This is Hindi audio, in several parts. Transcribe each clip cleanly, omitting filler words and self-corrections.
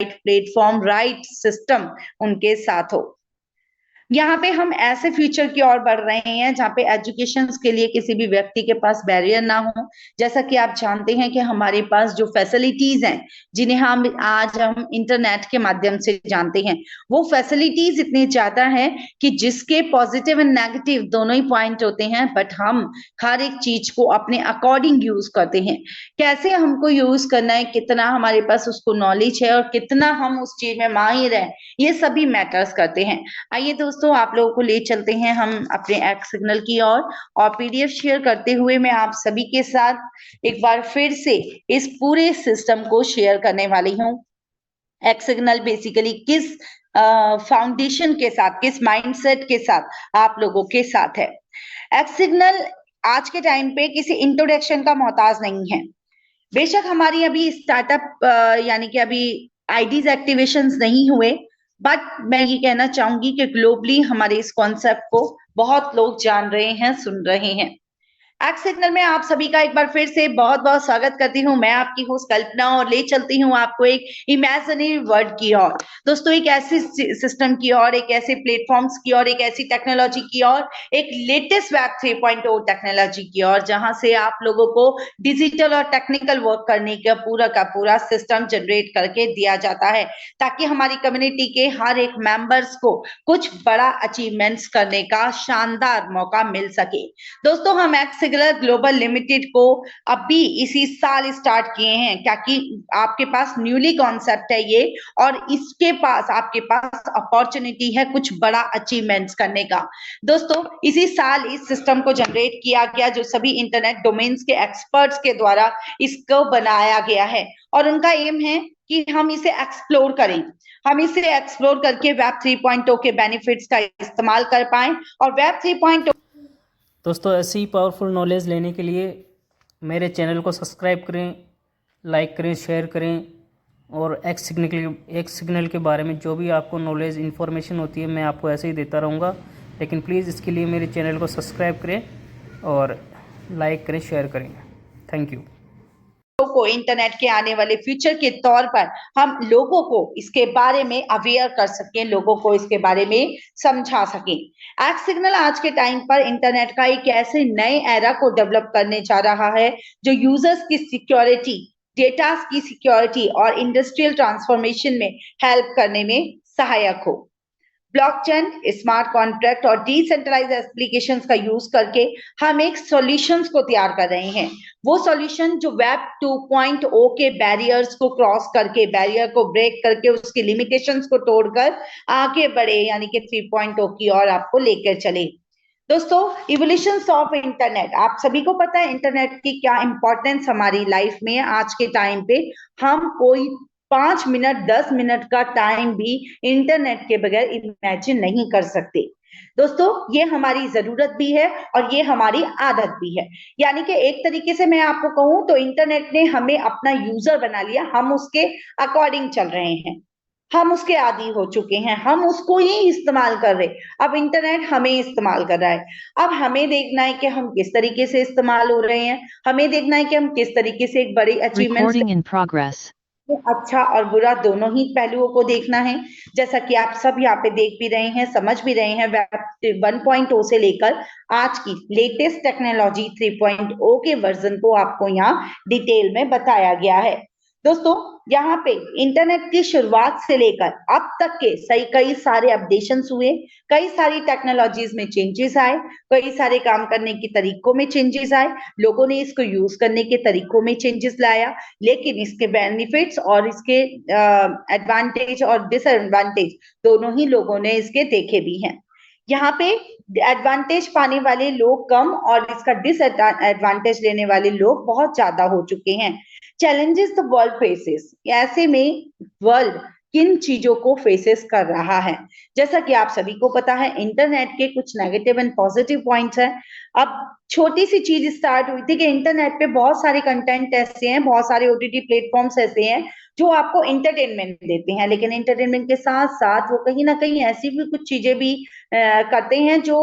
प्लेटफॉर्म, राइट सिस्टम उनके साथ हो। यहाँ पे हम ऐसे फ्यूचर की ओर बढ़ रहे हैं जहाँ पे एजुकेशन के लिए किसी भी व्यक्ति के पास बैरियर ना हो। जैसा कि आप जानते हैं कि हमारे पास जो फैसिलिटीज हैं, जिन्हें हम इंटरनेट के माध्यम से जानते हैं, वो फैसिलिटीज इतनी ज्यादा है कि जिसके पॉजिटिव एंड नेगेटिव दोनों ही पॉइंट होते हैं, बट हम हर एक चीज को अपने अकॉर्डिंग यूज करते हैं। कैसे हमको यूज करना है, कितना हमारे पास उसको नॉलेज है और कितना हम उस चीज में माहिर हैं, ये सभी मैटर्स करते हैं। आइए दोस्तों, आप लोगों को ले चलते हैं हम अपने एक्स सिग्नल की ओर, और पीडीएफ शेयर करते हुए मैं आप सभी के साथ एक बार फिर से इस पूरे सिस्टम को शेयर करने वाली हूँ। एक्स सिग्नल बेसिकली किस फाउंडेशन के साथ, किस माइंडसेट के साथ आप लोगों के साथ है। एक्स सिग्नल आज के टाइम पे किसी इंट्रोडक्शन का मोहताज नहीं है। बेशक हमारी अभी स्टार्टअप यानी कि अभी आईडीज एक्टिवेशंस नहीं हुए, बट मैं ये कहना चाहूंगी कि ग्लोबली हमारे इस कॉन्सेप्ट को बहुत लोग जान रहे हैं, सुन रहे हैं। एक्स सिग्नल में आप सभी का एक बार फिर से बहुत बहुत स्वागत करती हूँ। मैं आपकी होस्ट कल्पना, और ले चलती हूँ आपको एक इमेजिनरी वर्ल्ड की ओर। दोस्तों, एक ऐसी सिस्टम की ओर, एक ऐसे प्लेटफॉर्म्स की ओर, एक ऐसी टेक्नोलॉजी की ओर, एक लेटेस्ट वेब 3.0 टेक्नोलॉजी की ओर, जहां से आप लोगों को डिजिटल और टेक्निकल वर्क करने का पूरा सिस्टम जनरेट करके दिया जाता है, ताकि हमारी कम्युनिटी के हर एक मेंबर्स को कुछ बड़ा अचीवमेंट्स करने का शानदार मौका मिल सके। दोस्तों, हम एक्स सिग्नल ग्लोबल लिमिटेड को अभी इसी साल स्टार्ट किए हैं, क्या कि आपके पास न्यूली कॉन्सेप्ट है ये, और इसके पास आपके पास अपॉर्चुनिटी है कुछ बड़ा अचीवमेंट्स करने का। दोस्तों, इसी साल इस सिस्टम को जनरेट किया गया, जो सभी इंटरनेट डोमेन्स के एक्सपर्ट्स के द्वारा इसको बनाया गया है, और उनका एम है कि हम इसे एक्सप्लोर करें, हम इसे एक्सप्लोर करके वेब 3.0 के बेनिफिट्स का इस्तेमाल कर पाएं, और वेब 3.0। दोस्तों, ऐसी ही पावरफुल नॉलेज लेने के लिए मेरे चैनल को सब्सक्राइब करें, लाइक करें, शेयर करें, और एक्स सिग्नल के बारे में जो भी आपको नॉलेज इन्फॉर्मेशन होती है मैं आपको ऐसे ही देता रहूँगा। लेकिन प्लीज़ इसके लिए मेरे चैनल को सब्सक्राइब करें और लाइक करें, शेयर करें। Thank you. को इंटरनेट के आने वाले फ्यूचर के तौर पर हम लोगों को इसके बारे में अवेयर कर सकें, लोगों को इसके बारे में समझा सकें। एक्स सिग्नल आज के टाइम पर इंटरनेट का एक ऐसे नए एरा को डेवलप करने जा रहा है जो यूजर्स की सिक्योरिटी, डेटा की सिक्योरिटी और इंडस्ट्रियल ट्रांसफॉर्मेशन में हेल्प करने में सहायक हो। ब्लॉकचेन, स्मार्ट कॉन्ट्रैक्ट और डिसेंट्रलाइज एप्लीकेशंस का यूज करके हम एक सॉल्यूशंस को तैयार कर रहे हैं। वो सॉल्यूशन जो वेब 2.0 के बैरियर्स को क्रॉस करके, बैरियर को ब्रेक करके, उसकी लिमिटेशंस को तोड़कर आगे बढ़े, यानी कि 3.0 की ओर आपको लेकर चले। दोस्तों, इवोल्यूशन ऑफ इंटरनेट, आप सभी को पता है इंटरनेट की क्या इंपॉर्टेंस हमारी लाइफ में आज के टाइम पे। हम कोई 5 मिनट 10 मिनट का टाइम भी इंटरनेट के बगैर इमेजिन नहीं कर सकते। दोस्तों, ये हमारी जरूरत भी है और ये हमारी आदत भी है। यानी कि एक तरीके से मैं आपको कहूं तो इंटरनेट ने हमें अपना यूजर बना लिया, हम उसके अकॉर्डिंग चल रहे हैं, हम उसके आदी हो चुके हैं, हम उसको ही इस्तेमाल कर रहे। अब इंटरनेट हमें इस्तेमाल कर रहा है। अब हमें देखना है कि हम किस तरीके से इस्तेमाल हो रहे हैं, हमें देखना है कि हम किस तरीके से एक बड़ी अचीवमेंट, अच्छा और बुरा दोनों ही पहलुओं को देखना है। जैसा कि आप सब यहाँ पे देख भी रहे हैं, समझ भी रहे हैं, वेब 1.0 से लेकर आज की लेटेस्ट टेक्नोलॉजी 3.0 के वर्जन को आपको यहाँ डिटेल में बताया गया है। दोस्तों, यहाँ पे इंटरनेट की शुरुआत से लेकर अब तक के कई सारे अपडेशंस हुए, कई सारी टेक्नोलॉजीज में चेंजेस आए, कई सारे काम करने के तरीकों में चेंजेस आए, लोगों ने इसको यूज करने के तरीकों में चेंजेस लाया, लेकिन इसके बेनिफिट्स और इसके एडवांटेज और डिसएडवांटेज दोनों ही लोगों ने इसके देखे भी हैं। यहाँ पे एडवांटेज पाने वाले लोग कम और इसका डिसएडवांटेज लेने वाले लोग बहुत ज्यादा हो चुके हैं। चैलेंजेस द वर्ल्ड फेसेस, ऐसे में वर्ल्ड किन चीजों को फेसेस कर रहा है। जैसा कि आप सभी को पता है, इंटरनेट के कुछ नेगेटिव एंड पॉजिटिव पॉइंट्स हैं। अब छोटी सी चीज स्टार्ट हुई थी कि इंटरनेट पे बहुत सारे कंटेंट ऐसे हैं, बहुत सारे ओटीटी प्लेटफॉर्म्स ऐसे हैं जो आपको इंटरटेनमेंट देते हैं, लेकिन इंटरटेनमेंट के साथ साथ वो कहीं ना कहीं ऐसी भी कुछ चीजें भी करते हैं जो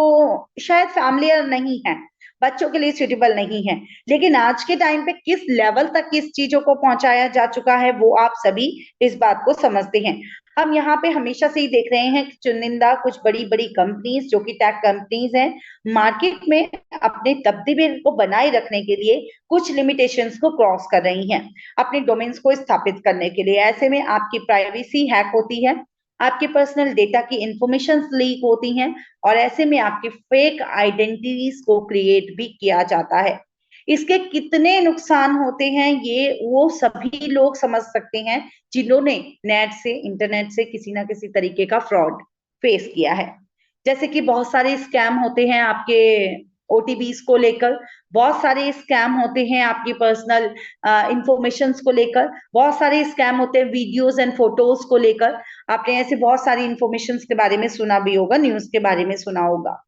शायद फैमिलियर नहीं है। बच्चों के लिए सूटेबल नहीं है। लेकिन आज के टाइम पे किस लेवल तक इस चीजों को पहुंचाया जा चुका है वो आप सभी इस बात को समझते हैं। हम यहाँ पे हमेशा से ही देख रहे हैं कि चुनिंदा कुछ बड़ी बड़ी कंपनीज जो कि टेक कंपनीज हैं, मार्केट में अपने दबदबे को बनाए रखने के लिए कुछ लिमिटेशंस को क्रॉस कर रही हैं अपने डोमेन्स को स्थापित करने के लिए। ऐसे में आपकी प्राइवेसी हैक होती है, आपके पर्सनल डेटा की इंफॉर्मेशन लीक होती हैं, और ऐसे में आपकी फेक आइडेंटिटीज को क्रिएट भी किया जाता है। इसके कितने नुकसान होते हैं ये वो सभी लोग समझ सकते हैं जिन्होंने नेट से, इंटरनेट से किसी ना किसी तरीके का फ्रॉड फेस किया है। जैसे कि बहुत सारे स्कैम होते हैं आपके ओटीपीज को लेकर, बहुत सारे स्कैम होते हैं आपकी पर्सनल इंफॉर्मेशंस को लेकर, बहुत सारे स्कैम होते हैं वीडियोस एंड फोटोज को लेकर। आपने ऐसे बहुत सारी इंफॉर्मेशंस के बारे में सुना भी होगा, न्यूज के बारे में सुना होगा।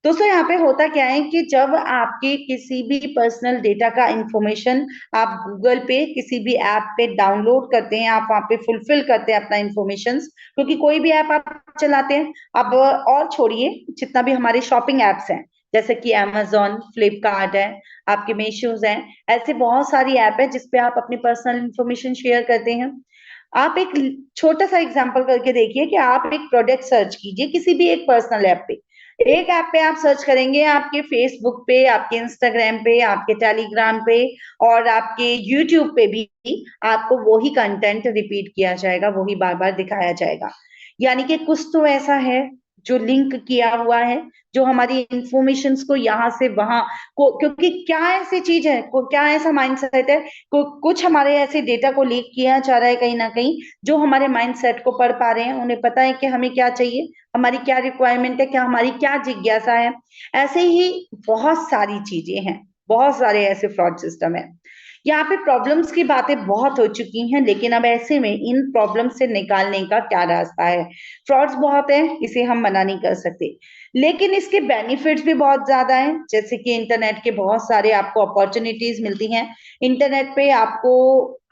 दोस्तों यहाँ पे होता क्या है कि जब आपके किसी भी पर्सनल डेटा का इंफॉर्मेशन आप गूगल पे किसी भी ऐप पे डाउनलोड करते हैं, आप वहां पे फुलफिल करते हैं अपना इंफॉर्मेशन, क्योंकि कोई भी ऐप आप चलाते हैं, अब और छोड़िए जितना भी हमारे शॉपिंग एप्स हैं जैसे कि Amazon, फ्लिपकार्ट है, आपके मीशोज हैं, ऐसे बहुत सारी ऐप है जिसपे आप अपनी पर्सनल इंफॉर्मेशन शेयर करते हैं। आप एक छोटा सा एग्जांपल करके देखिए कि आप एक प्रोडक्ट सर्च कीजिए किसी भी एक पर्सनल ऐप पे, एक ऐप पे आप सर्च करेंगे, आपके फेसबुक पे, आपके इंस्टाग्राम पे, आपके टेलीग्राम पे और आपके यूट्यूब पे भी आपको वही कंटेंट रिपीट किया जाएगा, वही बार बार दिखाया जाएगा। यानी कि कुछ तो ऐसा है जो लिंक किया हुआ है, जो हमारी इंफॉर्मेशन को यहाँ से वहां को, क्योंकि क्या ऐसी चीज है, क्या ऐसा माइंडसेट है, कुछ हमारे ऐसे डेटा को लीक किया जा रहा है कहीं ना कहीं, जो हमारे माइंडसेट को पढ़ पा रहे हैं, उन्हें पता है कि हमें क्या चाहिए, हमारी क्या रिक्वायरमेंट है, क्या हमारी क्या जिज्ञासा है। ऐसे ही बहुत सारी चीजें हैं, बहुत सारे ऐसे फ्रॉड सिस्टम है। यहाँ पे प्रॉब्लम्स की बातें बहुत हो चुकी हैं, लेकिन अब ऐसे में इन प्रॉब्लम से निकालने का क्या रास्ता है। फ्रॉड्स बहुत है, इसे हम मना नहीं कर सकते, लेकिन इसके बेनिफिट्स भी बहुत ज्यादा हैं। जैसे कि इंटरनेट के बहुत सारे आपको अपॉर्चुनिटीज मिलती हैं, इंटरनेट पे आपको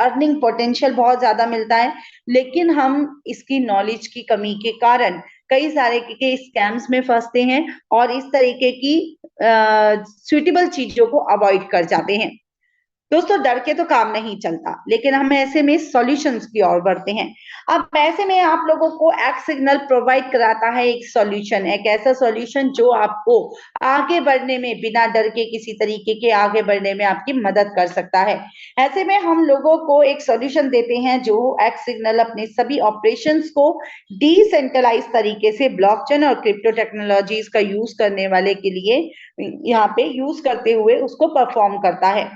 अर्निंग पोटेंशियल बहुत ज्यादा मिलता है, लेकिन हम इसकी नॉलेज की कमी के कारण कई सारे के स्कैम्स में फंसते हैं और इस तरीके की सुइटेबल चीजों को अवॉइड कर जाते हैं। दोस्तों डर के तो काम नहीं चलता, लेकिन हम ऐसे में सॉल्यूशंस की ओर बढ़ते हैं। अब ऐसे में आप लोगों को एक्स सिग्नल प्रोवाइड कराता है एक सॉल्यूशन, एक ऐसा सॉल्यूशन जो आपको आगे बढ़ने में, बिना डर के किसी तरीके के आगे बढ़ने में आपकी मदद कर सकता है। ऐसे में हम लोगों को एक सॉल्यूशन देते हैं जो एक्स सिग्नल अपने सभी ऑपरेशंस को डिसेंट्रलाइज तरीके से ब्लॉकचेन और क्रिप्टो टेक्नोलॉजीज का यूज करने वाले के लिए यहाँ पे यूज करते हुए उसको परफॉर्म करता है।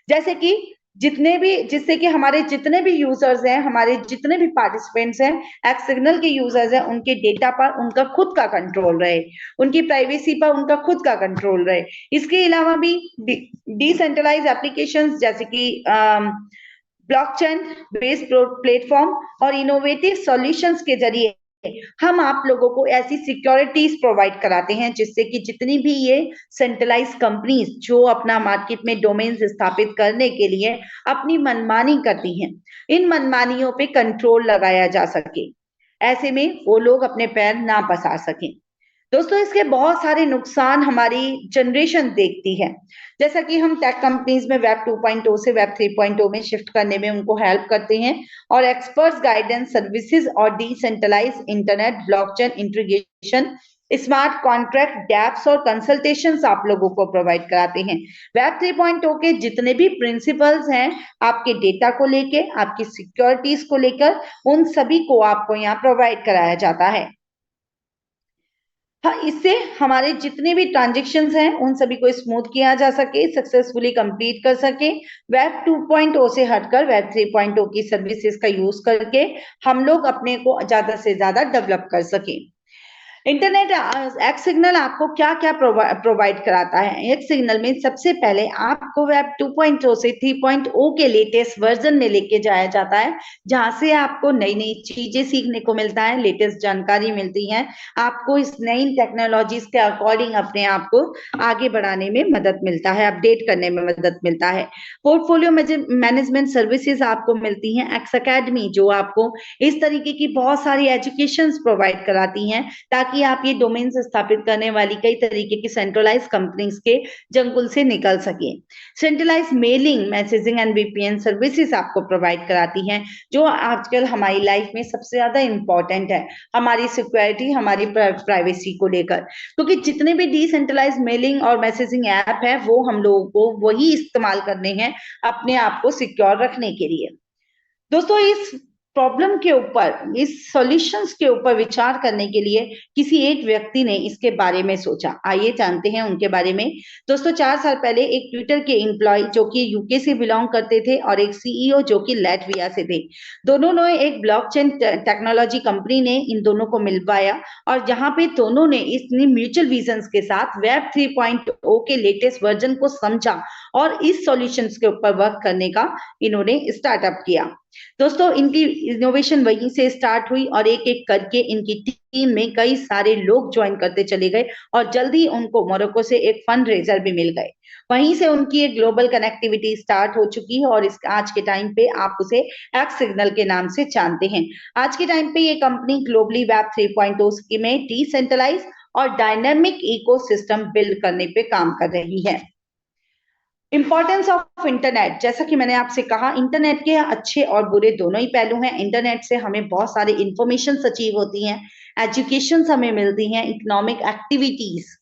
जैसे कि जिससे कि हमारे जितने भी यूजर्स हैं, हमारे जितने भी पार्टिसिपेंट्स हैं, एक्स सिग्नल के यूजर्स हैं, उनके डेटा पर उनका खुद का कंट्रोल रहे, उनकी प्राइवेसी पर उनका खुद का कंट्रोल रहे। इसके अलावा भी डिसेंट्रलाइज एप्लीकेशंस जैसे कि ब्लॉकचेन बेस्ड प्लेटफॉर्म और इनोवेटिव सॉल्यूशंस के जरिए हम आप लोगों को ऐसी सिक्योरिटीज प्रोवाइड कराते हैं जिससे कि जितनी भी ये सेंट्रलाइज कंपनीज जो अपना मार्केट में डोमेन्स स्थापित करने के लिए अपनी मनमानी करती हैं, इन मनमानियों पे कंट्रोल लगाया जा सके, ऐसे में वो लोग अपने पैर ना पसार सकें। दोस्तों इसके बहुत सारे नुकसान हमारी जनरेशन देखती है, जैसा कि हम टेक कंपनीज में वेब 2.0 से वेब 3.0 में शिफ्ट करने में उनको हेल्प करते हैं और एक्सपर्ट्स गाइडेंस सर्विसेज और decentralize internet, blockchain integration, smart contract, dapps और कंसल्टेशंस आप लोगों को प्रोवाइड कराते हैं। वेब 3.0 के जितने भी प्रिंसिपल्स हैं आपके डेटा को लेके, आपकी सिक्योरिटीज को लेकर, उन सभी को आपको यहाँ प्रोवाइड कराया जाता है। हाँ, इससे हमारे जितने भी ट्रांजेक्शन्स हैं उन सभी को स्मूथ किया जा सके, सक्सेसफुली कंप्लीट कर सके। वेब 2.0 से हटकर वेब 3.0 की सर्विसेज का यूज करके हम लोग अपने को ज्यादा से ज्यादा डेवलप कर सके। इंटरनेट एक्स सिग्नल आपको क्या क्या प्रोवाइड कराता है। एक्स सिग्नल में सबसे पहले आपको वेब 2.0 से 3.0 के लेटेस्ट वर्जन में लेके जाया जाता है, जहां से आपको नई नई चीजें सीखने को मिलता है, लेटेस्ट जानकारी मिलती है, आपको इस नई टेक्नोलॉजीज के अकॉर्डिंग अपने आप को आगे बढ़ाने में मदद मिलता है, अपडेट करने में मदद मिलता है। पोर्टफोलियो मैनेजमेंट सर्विसेज आपको मिलती हैं। एक्स अकेडमी जो आपको इस तरीके की बहुत सारी एजुकेशन प्रोवाइड कराती हैं ताकि ताकि आप ये डोमेन स्थापित करने वाली कई तरीके की सेंट्रलाइज कंपनीज के जंगल से निकल सके। Centralize mailing, messaging and VPN services आपको प्रोवाइड कराती हैं, जो आजकल हमारी लाइफ में सबसे ज्यादा इंपॉर्टेंट है, हमारी सिक्योरिटी, हमारी प्राइवेसी को लेकर। क्योंकि जितने भी डिसेंट्रलाइज मेलिंग और मैसेजिंग ऐप है वो हम लोगों को वही इस्तेमाल करने हैं अपने आप को सिक्योर रखने के लिए। दोस्तों, इस प्रॉब्लम के ऊपर, इस सॉल्यूशंस के ऊपर विचार करने के लिए किसी एक व्यक्ति ने इसके बारे में सोचा। आइए जानते हैं उनके बारे में। दोस्तों, 4 साल पहले एक ट्विटर के एम्प्लॉय जो कि यूके से बिलोंग करते थे और एक सीईओ जो कि लैटविया से थे, दोनों ने एक ब्लॉकचेन टेक्नोलॉजी कंपनी ने इन दोनों को मिलवाया और जहां पे दोनों ने इतनी म्यूचुअल विजन्स के साथ वेब 3.0 के लेटेस्ट वर्जन को समझा और इस सॉल्यूशंस के ऊपर वर्क करने का इन्होंने स्टार्टअप किया। दोस्तों, इनकी इनोवेशन वहीं से स्टार्ट हुई और एक एक करके इनकी टीम में कई सारे लोग ज्वाइन करते चले गए और जल्दी उनको मोरक्को से एक फंड रेजर भी मिल गए। वहीं से उनकी एक ग्लोबल कनेक्टिविटी स्टार्ट हो चुकी है और इस आज के टाइम पे आप उसे एक्स सिग्नल के नाम से जानते हैं। आज के टाइम पे ये कंपनी ग्लोबली वेब 3.0 में डिसेंट्रलाइज और डायनामिक इकोसिस्टम बिल्ड करने पे काम कर रही है। इंपॉर्टेंस ऑफ इंटरनेट, जैसा कि मैंने आपसे कहा, इंटरनेट के अच्छे और बुरे दोनों ही पहलू हैं। इंटरनेट से हमें बहुत सारी इंफॉर्मेशन अचीव होती हैं, एजुकेशन हमें मिलती हैं, इकोनॉमिक एक्टिविटीज,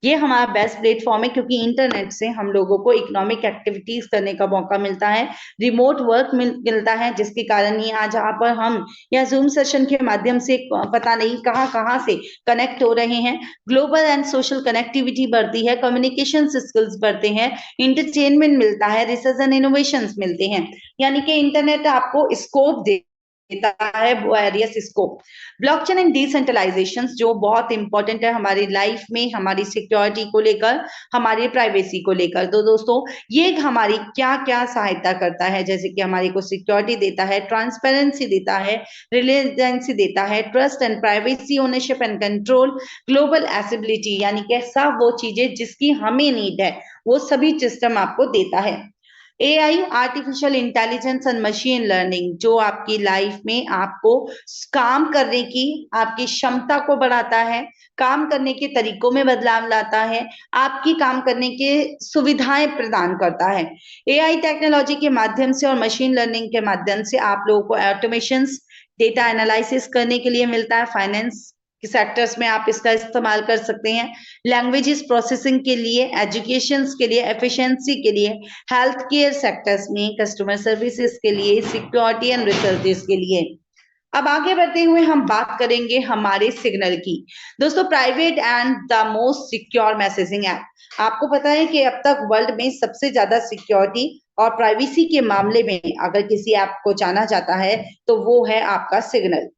ये हमारा बेस्ट प्लेटफॉर्म है क्योंकि इंटरनेट से हम लोगों को इकोनॉमिक एक्टिविटीज करने का मौका मिलता है, रिमोट वर्क मिलता है, जिसके कारण ही आज यहाँ पर हम या जूम सेशन के माध्यम से पता नहीं कहाँ से कनेक्ट हो रहे हैं। ग्लोबल एंड सोशल कनेक्टिविटी बढ़ती है, कम्युनिकेशन स्किल्स बढ़ते हैं, इंटरटेनमेंट मिलता है, रिसर्च एंड इनोवेशन मिलते हैं। यानी कि इंटरनेट आपको स्कोप देता है, various scope. Blockchain and decentralization जो बहुत इंपॉर्टेंट है हमारी लाइफ में, हमारी सिक्योरिटी को लेकर, हमारी प्राइवेसी को लेकर। तो दोस्तों, ये हमारी क्या क्या सहायता करता है, जैसे कि हमारी को सिक्योरिटी देता है, ट्रांसपेरेंसी देता है, रिलीजेंसी देता है, trust and privacy, ownership and control, global accessibility, यानी कि सब वो चीजें जिसकी हमें नीड है वो सभी सिस्टम आपको देता है। AI, artificial intelligence and machine learning, जो आपकी लाइफ में आपको काम करने की, आपकी क्षमता को बढ़ाता है, काम करने के तरीकों में बदलाव लाता है, आपकी काम करने के सुविधाएं प्रदान करता है। AI टेक्नोलॉजी के माध्यम से और मशीन लर्निंग के माध्यम से आप लोगों को ऑटोमेशंस, डेटा एनालिसिस करने के लिए मिलता है। फाइनेंस के सेक्टर्स में आप इसका इस्तेमाल कर सकते हैं, लैंग्वेजेस प्रोसेसिंग के लिए, एजुकेशन के लिए, एफिशिएंसी के लिए, हेल्थ केयर सेक्टर्स में, कस्टमर सर्विसेज के लिए, सिक्योरिटी एंड रिसर्च के लिए। अब आगे बढ़ते हुए हम बात करेंगे हमारे सिग्नल की। दोस्तों, private and the most secure messaging app. आपको पता है कि अब तक वर्ल्ड में सबसे ज्यादा सिक्योरिटी और प्राइवेसी के मामले में अगर किसी ऐप को जाना जाता है तो वो है आपका सिग्नल।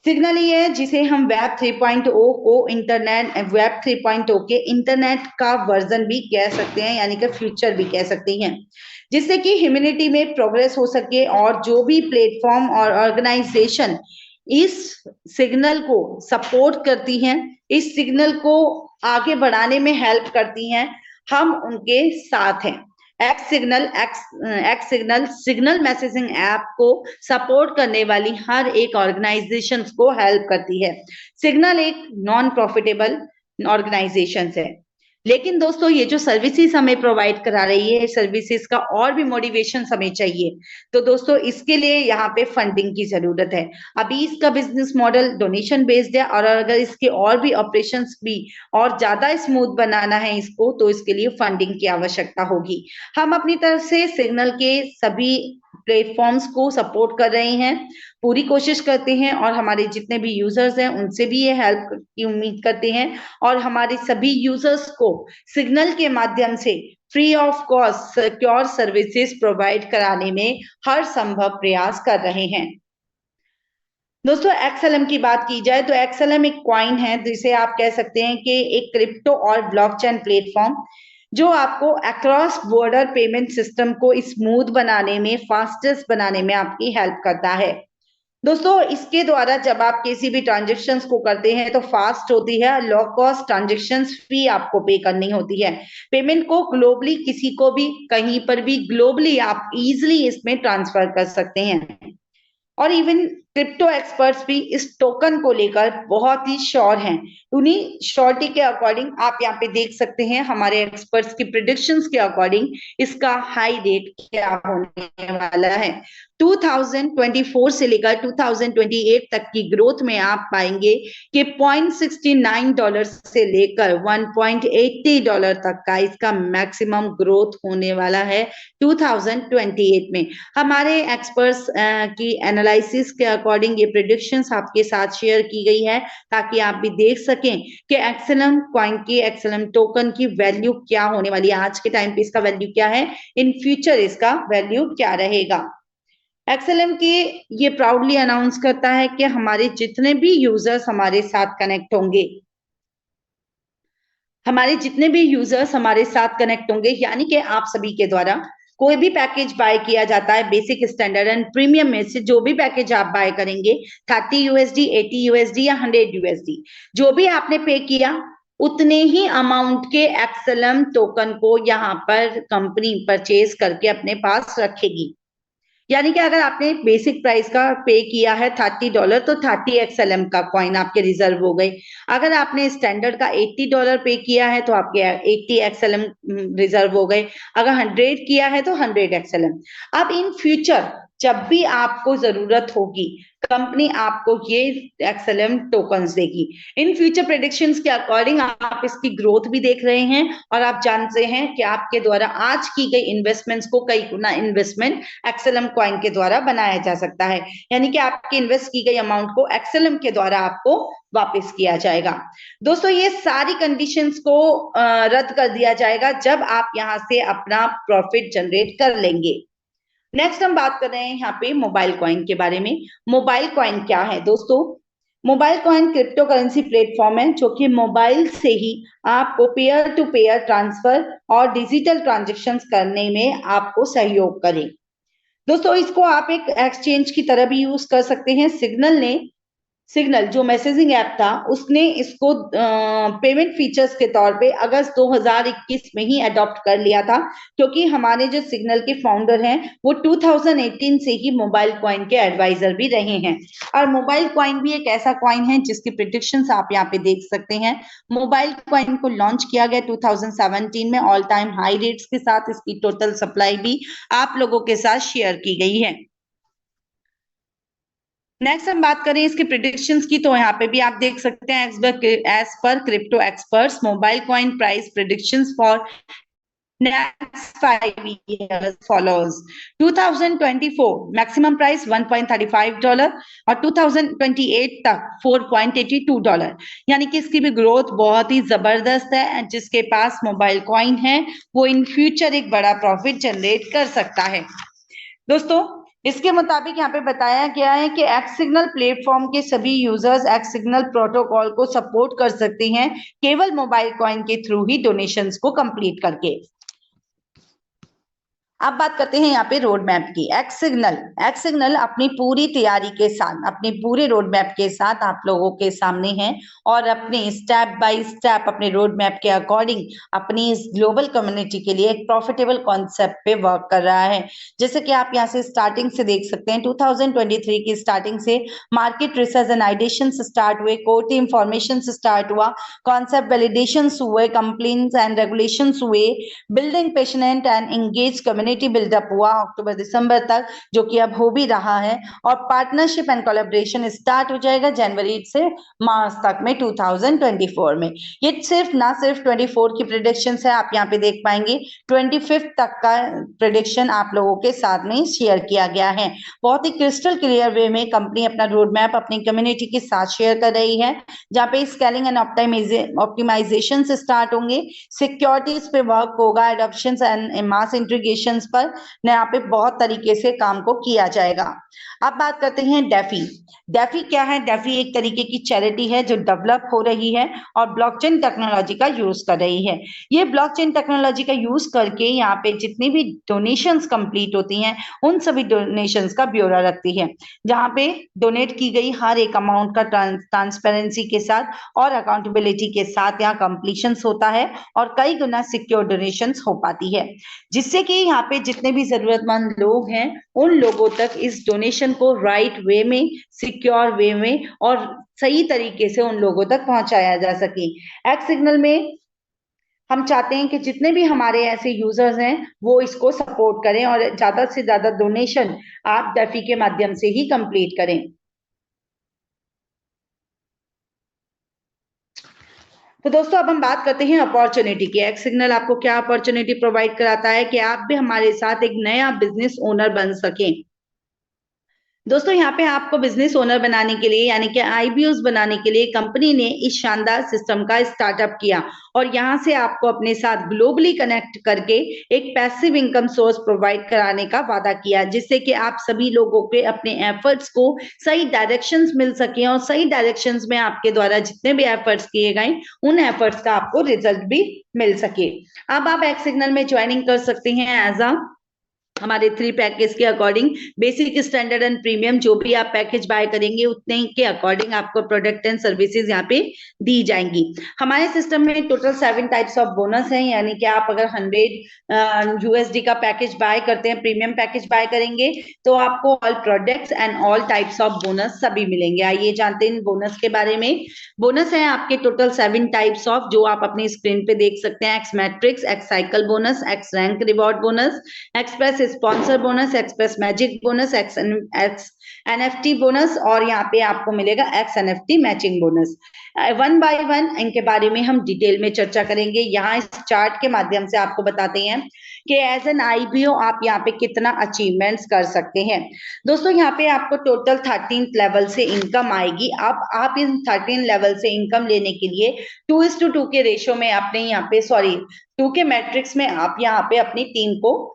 सिग्नल ये है जिसे हम वेब 3.0 को वेब 3.0 के इंटरनेट का वर्जन भी कह सकते हैं, यानी कि फ्यूचर भी कह सकते हैं, जिससे कि ह्यूमैनिटी में प्रोग्रेस हो सके और जो भी प्लेटफॉर्म और ऑर्गेनाइजेशन इस सिग्नल को सपोर्ट करती हैं, इस सिग्नल को आगे बढ़ाने में हेल्प करती हैं, हम उनके साथ हैं। एक्स सिग्नल मैसेजिंग ऐप को सपोर्ट करने वाली हर एक ऑर्गेनाइजेशन को हेल्प करती है। सिग्नल एक नॉन प्रॉफिटेबल ऑर्गेनाइजेशन है, लेकिन दोस्तों ये जो सर्विसेज हमें प्रोवाइड करा रही है, सर्विसेज का और भी मोटिवेशन हमें चाहिए। तो दोस्तों इसके लिए यहाँ पे फंडिंग की जरूरत है। अभी इसका बिजनेस मॉडल डोनेशन बेस्ड है और अगर इसके और भी ऑपरेशंस भी और ज्यादा स्मूथ बनाना है इसको, तो इसके लिए फंडिंग की आवश्यकता होगी। हम अपनी तरफ से सिग्नल के सभी प्लेटफॉर्म्स को सपोर्ट कर रहे हैं, पूरी कोशिश करते हैं और हमारे जितने भी यूजर्स हैं उनसे भी ये हेल्प की उम्मीद करते हैं और हमारे सभी यूजर्स को सिग्नल के माध्यम से free of cost secure services provide कराने में हर संभव प्रयास कर रहे हैं। दोस्तों, XLM की बात की जाए तो XLM एक कॉइन है जिसे आप कह सकते हैं कि एक क्रिप्टो और ब्लॉकचेन प्लेटफॉर्म जो आपको अक्रॉस बॉर्डर पेमेंट सिस्टम को स्मूथ बनाने में, फास्टेस्ट बनाने में आपकी हेल्प करता है। दोस्तों, इसके द्वारा जब आप किसी भी ट्रांजेक्शन्स को करते हैं तो फास्ट होती है, लो कॉस्ट ट्रांजेक्शन्स फी आपको पे करनी होती है। पेमेंट को ग्लोबली किसी को भी कहीं पर भी ग्लोबली आप इजीली इसमें ट्रांसफर कर सकते हैं और इवन क्रिप्टो एक्सपर्ट्स भी इस टोकन को लेकर बहुत ही श्योर हैं। उन्हीं श्योरिटी के अकॉर्डिंग आप यहाँ पे देख सकते हैं हमारे एक्सपर्ट्स की प्रिडिक्शंस के अकॉर्डिंग इसका हाई रेट क्या होने वाला है। 2024 से लेकर 2028 तक की ग्रोथ में आप पाएंगे कि $0.69 से लेकर $1.80 तक का इसका मैक्सिमम ग्रोथ होने वाला है 2028 में। हमारे एक्सपर्ट्स की एनालिसिस के अकॉर्डिंग ये प्रिडिक्शंस आपके साथ शेयर की गई है ताकि आप भी देख सकें कि एक्सेलम कॉइन की, एक्सेलम टोकन की वैल्यू क्या होने वाली है। आज के टाइम पे इसका वैल्यू क्या है, इन फ्यूचर इसका वैल्यू क्या रहेगा। एक्सेलम की ये प्राउडली अनाउंस करता है कि हमारे जितने भी यूजर्स हमारे साथ कनेक्ट होंगे, यानी कि आप सभी के द्वारा कोई भी पैकेज बाय किया जाता है, बेसिक, स्टैंडर्ड एंड प्रीमियम में से जो भी पैकेज आप बाय करेंगे, $30, $80 या $100, जो भी आपने पे किया उतने ही अमाउंट के एक्सेलम टोकन को यहाँ पर कंपनी परचेज करके अपने पास रखेगी। यानी कि अगर आपने बेसिक प्राइस का पे किया है $30 तो 30 XLM का कॉइन आपके रिजर्व हो गए। अगर आपने स्टैंडर्ड का $80 पे किया है तो आपके 80 XLM रिजर्व हो गए। अगर 100 किया है तो 100 XLM। अब इन फ्यूचर जब भी आपको जरूरत होगी कंपनी आपको ये एक्सेलम टोकन्स देगी। इन फ्यूचर प्रेडिक्शंस के अकॉर्डिंग आप इसकी ग्रोथ भी देख रहे हैं और आप जानते हैं कि आपके द्वारा आज की गई इन्वेस्टमेंट्स को कई गुना इन्वेस्टमेंट एक्सेलम कॉइन के द्वारा बनाया जा सकता है। यानी कि आपकी इन्वेस्ट की गई अमाउंट को एक्सेलम के द्वारा आपको वापस किया जाएगा। दोस्तों ये सारी कंडीशंस को रद्द कर दिया जाएगा जब आप यहां से अपना प्रॉफिट जनरेट कर लेंगे। नेक्स्ट हम बात कर रहे हैं यहाँ पे मोबाइल कॉइन के बारे में। मोबाइल कॉइन क्या है दोस्तों? Mobile coin crypto currency platform है जो कि मोबाइल से ही आपको पेयर टू पेयर ट्रांसफर और डिजिटल ट्रांजेक्शन्स करने में आपको सहयोग करे। दोस्तों इसको आप एक एक्सचेंज की तरह भी यूज कर सकते हैं। सिग्नल जो मैसेजिंग ऐप था उसने इसको पेमेंट फीचर्स के तौर पे अगस्त 2021 में ही अडॉप्ट कर लिया था, क्योंकि हमारे जो सिग्नल के फाउंडर हैं वो 2018 से ही मोबाइल कॉइन के एडवाइजर भी रहे हैं। और मोबाइल कॉइन भी एक ऐसा कॉइन है जिसकी प्रेडिक्शंस आप यहाँ पे देख सकते हैं। मोबाइल कॉइन को लॉन्च किया गया 2017 में ऑल टाइम हाई रेट्स के साथ। इसकी टोटल सप्लाई भी आप लोगों के साथ शेयर की गई है। नेक्स्ट हम बात करें इसके प्रिडिक्शंस की, तो यहाँ पे भी आप देख सकते हैं as per crypto experts mobile coin price predictions for next 5 years follows। 2024 maximum price $1.35 और 2028 तक $4.82, यानी कि इसकी भी ग्रोथ बहुत ही जबरदस्त है। जिसके पास मोबाइल कॉइन है वो इन फ्यूचर एक बड़ा प्रॉफिट जनरेट कर सकता है। दोस्तों इसके मुताबिक यहाँ पे बताया गया है कि एक्स सिग्नल प्लेटफॉर्म के सभी यूजर्स एक्स सिग्नल प्रोटोकॉल को सपोर्ट कर सकते हैं केवल मोबाइल कॉइन के थ्रू ही डोनेशंस को कंप्लीट करके। अब बात करते हैं यहाँ पे रोड मैप की। एक्स सिग्नल अपनी पूरी तैयारी के साथ, अपने पूरे रोड मैप के साथ आप लोगों के सामने है और अपने स्टेप बाय स्टेप अपने रोड मैप के अकॉर्डिंग अपनी इस ग्लोबल कम्युनिटी के लिए एक प्रॉफिटेबल कॉन्सेप्ट पे वर्क कर रहा है। जैसे कि आप यहाँ से स्टार्टिंग से देख सकते हैं 2023 की स्टार्टिंग से market research and ideation start हुए, कोर्ट इंफॉर्मेशन स्टार्ट हुआ, कॉन्सेप्ट वैलिडेशन हुए, कंप्लेंट्स एंड रेगुलेशन हुए, building patient and engage community buildup हुआ अक्टूबर दिसंबर तक, जो कि अब हो भी रहा है। और पार्टनरशिप एंड कोलैबोरेशन स्टार्ट हो जाएगा जनवरी से मार्च तक में 2024 में। ये ना सिर्फ 24 की प्रेडिक्शन है, आप यहाँ पे देख पाएंगे 25 तक का प्रेडिक्शन आप लोगों के साथ में शेयर किया गया है। बहुत ही क्रिस्टल क्लियर वे में कंपनी अपना रोड मैप अपनी कम्युनिटी के साथ शेयर कर रही है, जहाँ पे स्केलिंग एंड ऑप्टिमाइजेशन से स्टार्ट होंगे, सिक्योरिटीज पे वर्क होगा, एडॉप्शन एंड मास इंटीग्रेशन पर यहाँ पे बहुत तरीके से काम को किया जाएगा। अब बात करते हैं डेफी क्या है? डेफी एक तरीके की चैरिटी है जो डेवलप हो रही है और ब्लॉकचेन टेक्नोलॉजी का यूज कर रही है। ये ब्लॉकचेन टेक्नोलॉजी का यूज करके यहाँ पे जितनी भी डोनेशंस कंप्लीट होती हैं उन सभी डोनेशंस का ब्यौरा रखती है, जहाँ पे डोनेट की गई हर एक अमाउंट का ट्रांसपेरेंसी के साथ और अकाउंटेबिलिटी के साथ यहाँ कंप्लीशन होता है और कई गुना सिक्योर डोनेशंस हो पाती है, जिससे कि यहाँ पे जितने भी जरूरतमंद लोग हैं उन लोगों तक इस डोनेशन को राइट वे में, सिक्योर वे में और सही तरीके से उन लोगों तक पहुंचाया जा सके। एक्ट सिग्नल में हम चाहते हैं कि जितने भी हमारे ऐसे यूजर्स हैं वो इसको सपोर्ट करें और ज्यादा से ज्यादा डोनेशन आप डेफी के माध्यम से ही कंप्लीट करें। तो दोस्तों अब हम बात करते हैं अपॉर्चुनिटी की। एक्ट सिग्नल आपको क्या अपॉर्चुनिटी प्रोवाइड कराता है कि आप भी हमारे साथ एक नया बिजनेस ओनर बन सकें। दोस्तों यहाँ पे आपको बिजनेस ओनर बनाने के लिए यानी कि आईबीओस बनाने के लिए कंपनी ने इस शानदार सिस्टम का स्टार्टअप किया और यहाँ से आपको अपने साथ ग्लोबली कनेक्ट करके एक पैसिव इनकम सोर्स प्रोवाइड कराने का वादा किया, जिससे कि आप सभी लोगों के अपने एफर्ट्स को सही डायरेक्शंस मिल सके और सही डायरेक्शंस में आपके द्वारा जितने भी एफर्ट्स किए गए उन एफर्ट्स का आपको रिजल्ट भी मिल सके। अब आप एक्ट सिग्नल में ज्वाइनिंग कर सकते हैं एज अ हमारे 3 पैकेज के according. Basic, standard and premium जो भी आप पैकेज बाय करेंगे उतने के अकॉर्डिंग आपको प्रोडक्ट एंड सर्विसेज यहाँ पे दी जाएंगी। हमारे सिस्टम में टोटल 7 टाइप्स ऑफ बोनस हैं, यानी कि आप अगर 100 यूएसडी का पैकेज बाय करते हैं, प्रीमियम पैकेज बाय करेंगे तो आपको all products and all types of bonus सभी मिलेंगे। आइए जानते हैं बोनस के बारे में। बोनस है आपके टोटल 7 टाइप्स ऑफ, जो आप अपनी स्क्रीन पे देख सकते हैं। X matrix, x cycle bonus, x rank reward bonus, express sponsor bonus, express magic bonus, x NFT bonus और यहाँ पे आपको मिलेगा x NFT matching bonus. One by one इनके बारे में हम डिटेल में चर्चा करेंगे। यहाँ इस चार्ट के माध्यम से आपको बताते हैं कि एज एन आईबीओ आप यहाँ पे कितना अचीवमेंट्स कर सकते हैं। दोस्तों यहाँ पे आपको टोटल 13th लेवल से इनकम आएगी। अब आप इन 13 लेवल से इनकम लेने के लिए 2:2 के रेशो में अपने यहाँ पे 2 के मैट्रिक्स में आप यहाँ पे अपनी टीम को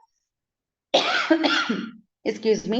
एक्सक्यूज मी,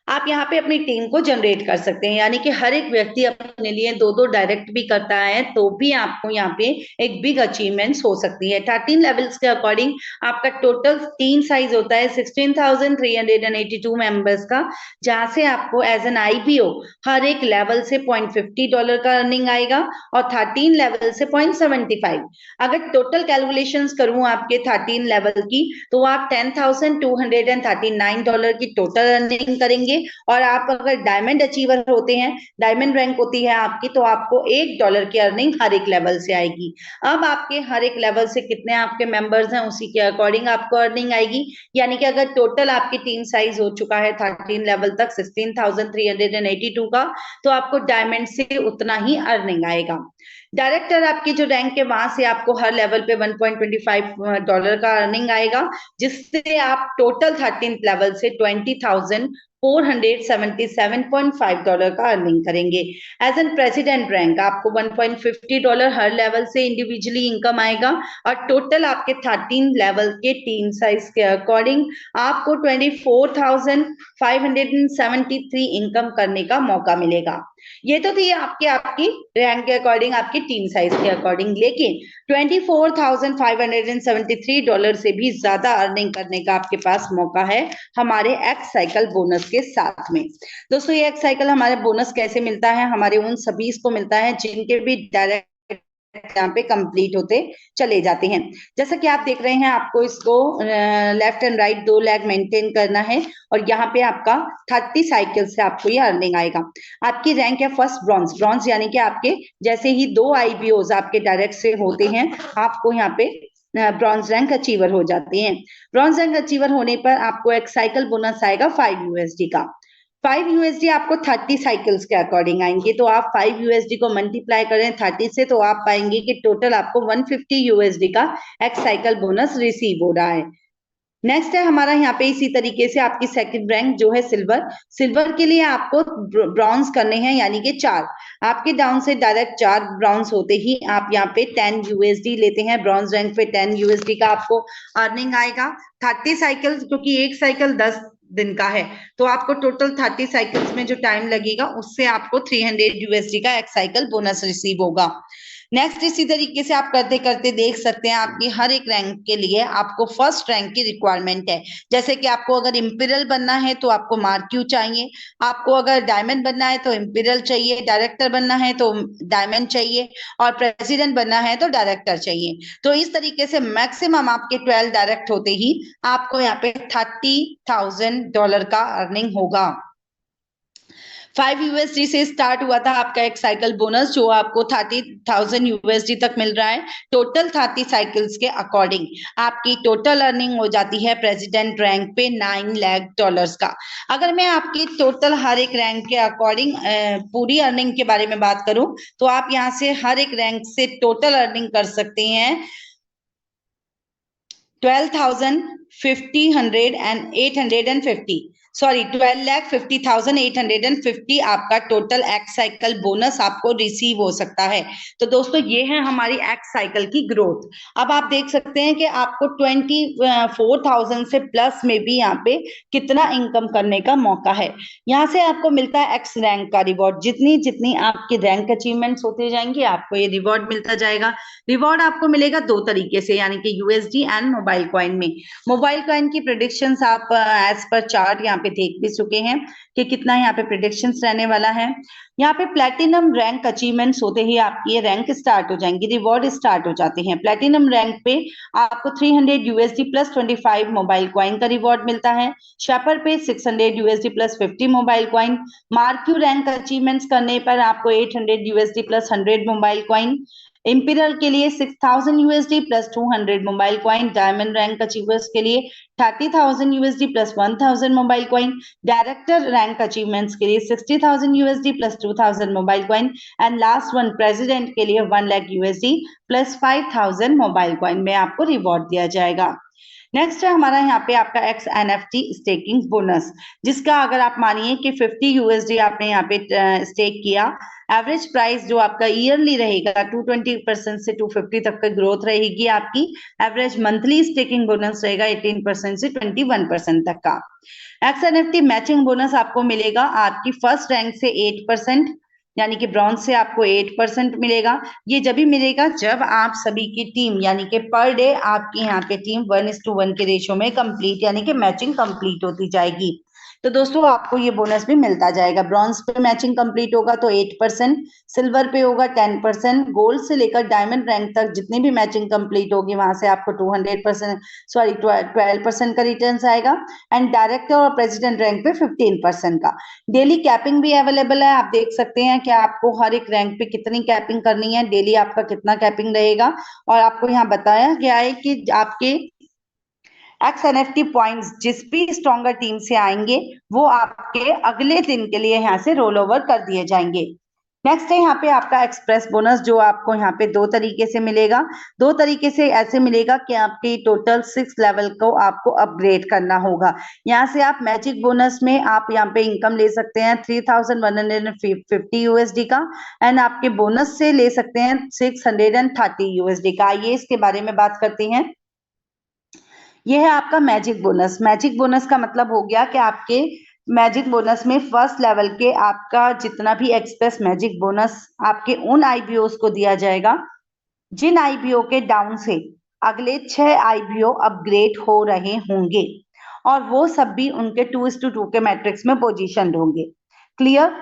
आप यहाँ पे अपनी टीम को जनरेट कर सकते हैं, यानी कि हर एक व्यक्ति अपने लिए 2-2 डायरेक्ट भी करता है तो भी आपको यहाँ पे एक बिग अचीवमेंट्स हो सकती है। 13 लेवल्स के अकॉर्डिंग आपका टोटल टीम साइज होता है 16,382 मेंबर्स का, जहां से आपको एज एन आईबीओ हर एक लेवल से $0.50 का अर्निंग आएगा और 13 लेवल से 0.75। अगर टोटल कैलकुलेशन करूं आपके 13 लेवल की तो आप $10,239 की टोटल अर्निंग करेंगे और आप अगर डायमंड अचीवर होते हैं, डायमंड रैंक होती है आपकी, तो आपको $1 की अर्निंग हर एक लेवल से आएगी। अब आपके हर एक लेवल से कितने आपके मेंबर्स हैं उसी के अकॉर्डिंग आपको अर्निंग आएगी, यानी कि अगर टोटल आपकी टीम साइज हो चुका है 13 लेवल तक 16,382 का, तो आपको डायमंड से उतना ही अर्निंग आएगा। डायरेक्टर आपकी जो रैंक है वहां से आपको हर लेवल पे $1.25 का अर्निंग आएगा, जिससे आप टोटल 13th लेवल से $20,477.5 का अर्निंग करेंगे। एज एन प्रेसिडेंट रैंक आपको $1.50 हर लेवल से इंडिविजुअली इनकम आएगा और टोटल आपके 13 लेवल के टीम साइज के अकॉर्डिंग आपको 24,573 इनकम करने का मौका मिलेगा। ये तो थी आपकी रैंक के अकॉर्डिंग, आपकी टीम साइज के अकॉर्डिंग, लेकिन $24,573 से भी ज्यादा अर्निंग करने का आपके पास मौका है हमारे एक्स साइकिल बोनस के साथ में। दोस्तों ये एक्स साइकिल हमारे बोनस कैसे मिलता है, हमारे उन सभी को मिलता है जिनके भी डायरेक्ट यहाँ पे कंप्लीट होते चले जाते हैं। जैसा कि आप देख रहे हैं, आपको इसको left and right 2 leg maintain करना है और यहाँ पे आपका 30 साइकिल से आपको ये अर्निंग आएगा। आपकी रैंक है फर्स्ट ब्रॉन्ज। ब्रॉन्ज यानी कि आपके जैसे ही 2 आईबीओज आपके डायरेक्ट से होते हैं, आपको यहाँ पे ब्रॉन्ज रैंक अचीवर हो जाते हैं। ब्रॉन्ज रैंक अचीवर होने पर आपको एक साइकिल बोनस आएगा 5 यूएसडी का। 5 यूएसडी आपको 30 साइकिल्स के अकॉर्डिंग आएंगे, तो आप 5 यूएसडी को मल्टीप्लाई करें 30 से तो आप पाएंगे कि टोटल आपको 150 यूएसडी का एक्स साइकिल बोनस रिसीव हो रहा है। नेक्स्ट है हमारा यहाँ पे इसी तरीके से आपकी सेकंड रैंक जो है सिल्वर। सिल्वर के लिए आपको ब्रॉन्ज करने हैं, यानी कि 4 आपके डाउन से डायरेक्ट 4 ब्रॉन्ज होते ही आप यहाँ पे 10 यूएसडी लेते हैं। ब्रॉन्ज रैंक पे 10 यूएसडी का आपको अर्निंग आएगा। 30 साइकिल, क्योंकि एक साइकिल 10 दिन का है तो आपको टोटल 30 साइकिल्स में जो टाइम लगेगा उससे आपको 300 यूएसडी का एक साइकिल बोनस रिसीव होगा। नेक्स्ट इसी तरीके से आप करते करते देख सकते हैं आपकी हर एक रैंक के लिए आपको फर्स्ट रैंक की रिक्वायरमेंट है। जैसे कि आपको अगर इंपीरियल बनना है तो आपको मार्क क्यू चाहिए, आपको अगर डायमंड बनना है तो इंपीरियल चाहिए, डायरेक्टर बनना है तो डायमंड चाहिए, और प्रेसिडेंट बनना है तो डायरेक्टर चाहिए। तो इस तरीके से मैक्सिमम आपके 12 डायरेक्ट होते ही आपको यहाँ पे $30,000 का अर्निंग होगा। 5 यूएसडी से स्टार्ट हुआ था आपका एक साइकिल बोनस, जो आपको 30,000 यूएसडी तक मिल रहा है। टोटल 30 साइकिल्स के अकॉर्डिंग आपकी टोटल अर्निंग हो जाती है प्रेसिडेंट रैंक पे $9 लाख का। अगर मैं आपकी टोटल हर एक रैंक के अकॉर्डिंग पूरी अर्निंग के बारे में बात करूं तो आप यहाँ से हर एक रैंक से टोटल अर्निंग कर सकते हैं 12,50,850 आपका टोटल एक्स साइकिल बोनस आपको रिसीव हो सकता है। तो दोस्तों ये है हमारी एक्स साइकिल की ग्रोथ। अब आप देख सकते हैं कि आपको 24,000 से प्लस में भी यहाँ पे कितना इनकम करने का मौका है। यहाँ से आपको मिलता है एक्स रैंक का रिवॉर्ड। जितनी जितनी आपकी रैंक अचीवमेंट्स होते जाएंगे आपको ये रिवॉर्ड मिलता जाएगा। रिवॉर्ड आपको मिलेगा दो तरीके से, यानी कि यूएसडी एंड मोबाइल कॉइन में। मोबाइल कॉइन की प्रेडिक्शंस आप एज पर चार्ट यहाँ पे देख भी चुके हैं कि कितना यहाँ पे प्रेडिक्शंस रहने वाला है। यहाँ पे प्लेटिनम रैंक अचीवमेंट्स होते ही आपकी ये रैंक स्टार्ट हो जाएंगी, रिवॉर्ड स्टार्ट हो जाते हैं। प्लेटिनम रैंक पे आपको 300 यूएसडी प्लस 25 मोबाइल कॉइन का रिवॉर्ड मिलता है। शेपर पे 600 USD plus 50 mobile coin. Marquee rank achievements करने पर आपको 800 USD plus 100 mobile coin. Imperial के लिए 6,000 USD plus 200 mobile coin. Diamond rank achievers के लिए 30,000 USD plus 1,000 mobile coin. Director rank achievements के लिए 60,000 USD plus 2,000 mobile coin. And last one president के लिए 1 lakh USD plus 5,000 mobile coin में आपको रिवॉर्ड दिया जाएगा। नेक्स्ट है हमारा यहाँ पे आपका एक्स एनएफटी स्टेकिंग बोनस, जिसका अगर आप मानिए कि 50 यूएसडी आपने यहाँ पे स्टेक किया, एवरेज प्राइस जो आपका ईयरली रहेगा 220% से 250 तक की ग्रोथ रहेगी आपकी। एवरेज मंथली स्टेकिंग बोनस रहेगा 18% से 21% तक का। एक्स एनएफटी मैचिंग बोनस आपको मिलेगा आपकी फर्स्ट रैंक से 8%, यानी कि ब्रॉन्ज से आपको 8% मिलेगा। ये जब भी मिलेगा जब आप सभी की टीम, यानी कि पर डे आपकी यहाँ पे टीम 1:1 के रेशियो में कंप्लीट, यानी कि मैचिंग कंप्लीट होती जाएगी। तो दोस्तों आपको ये बोनस भी मिलता जाएगा। ब्रॉन्ज पे मैचिंग कंप्लीट होगा तो 8%, सिल्वर पे होगा 10%, गोल्ड से लेकर डायमंड रैंक तक जितनी भी मैचिंग कंप्लीट होगी वहां से आपको 12% का रिटर्न आएगा। एंड डायरेक्टर और प्रेसिडेंट रैंक पे 15% का। डेली कैपिंग भी अवेलेबल है, आप देख सकते हैं कि आपको हर एक रैंक पे कितनी कैपिंग करनी है, डेली आपका कितना कैपिंग रहेगा। और आपको यहाँ बताया गया है कि आपके एक्स एनएफटी पॉइंट्स जिस भी स्ट्रॉन्गर टीम से आएंगे वो आपके अगले दिन के लिए यहाँ से रोल ओवर कर दिए जाएंगे। नेक्स्ट है यहाँ पे आपका एक्सप्रेस बोनस, जो आपको यहाँ पे दो तरीके से मिलेगा। दो तरीके से ऐसे मिलेगा कि आपके टोटल 6 लेवल को आपको अपग्रेड करना होगा। यहाँ से आप मैजिक बोनस में आप यहाँ पे इनकम ले सकते हैं 3,150 यूएसडी का, एंड आपके बोनस से ले सकते हैं 630 यूएसडी का। आइए इसके बारे में बात करते हैं। यह है आपका मैजिक बोनस। मैजिक बोनस का मतलब हो गया कि आपके मैजिक बोनस में फर्स्ट लेवल के आपका जितना भी एक्सप्रेस मैजिक बोनस आपके उन आईबीओस को दिया जाएगा जिन आईबीओ के डाउन से अगले 6 आईबीओ अपग्रेड हो रहे होंगे, और वो सब भी उनके 2:2 के मैट्रिक्स में पोजीशन होंगे। क्लियर।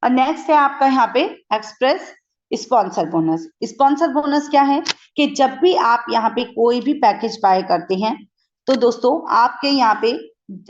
और नेक्स्ट है आपका यहाँ पे express sponsor bonus. Sponsor bonus क्या है कि जब भी आप यहाँ पे कोई भी पैकेज बाय करते हैं तो दोस्तों आपके यहाँ पे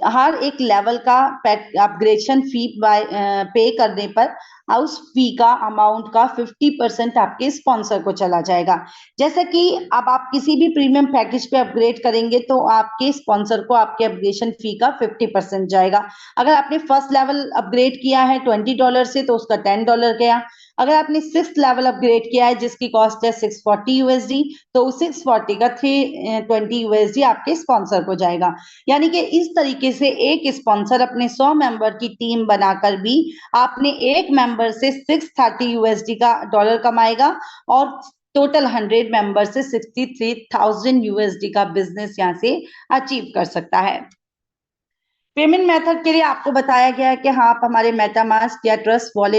हर एक लेवल का अपग्रेडेशन फी पे करने पर उस फी का अमाउंट का 50% आपके स्पॉन्सर को चला जाएगा। जैसे कि अब आप किसी भी प्रीमियम पैकेज पे अपग्रेड करेंगे तो आपके स्पॉन्सर को आपके अपग्रेडेशन फी का 50% जाएगा। अगर आपने फर्स्ट लेवल अपग्रेड किया है $20 से तो उसका $10 गया। अगर आपने 6th लेवल अपग्रेड किया है जिसकी कॉस्ट है 640 यूएसडी, तो 640 का 320 यूएसडी आपके स्पॉन्सर को जाएगा। यानी कि इस तरीके से एक स्पॉन्सर अपने 100 मेंबर की टीम बनाकर भी आपने एक मेंबर से 630 यूएसडी का डॉलर कमाएगा, और टोटल 100 मेंबर से 63,000 यूएसडी का बिजनेस यहाँ से अचीव कर सकता है। पेमेंट मेथड के लिए आपको बताया गया है कि हाँ आप हमारे मेटामास्क या ट्रस्ट वॉलेट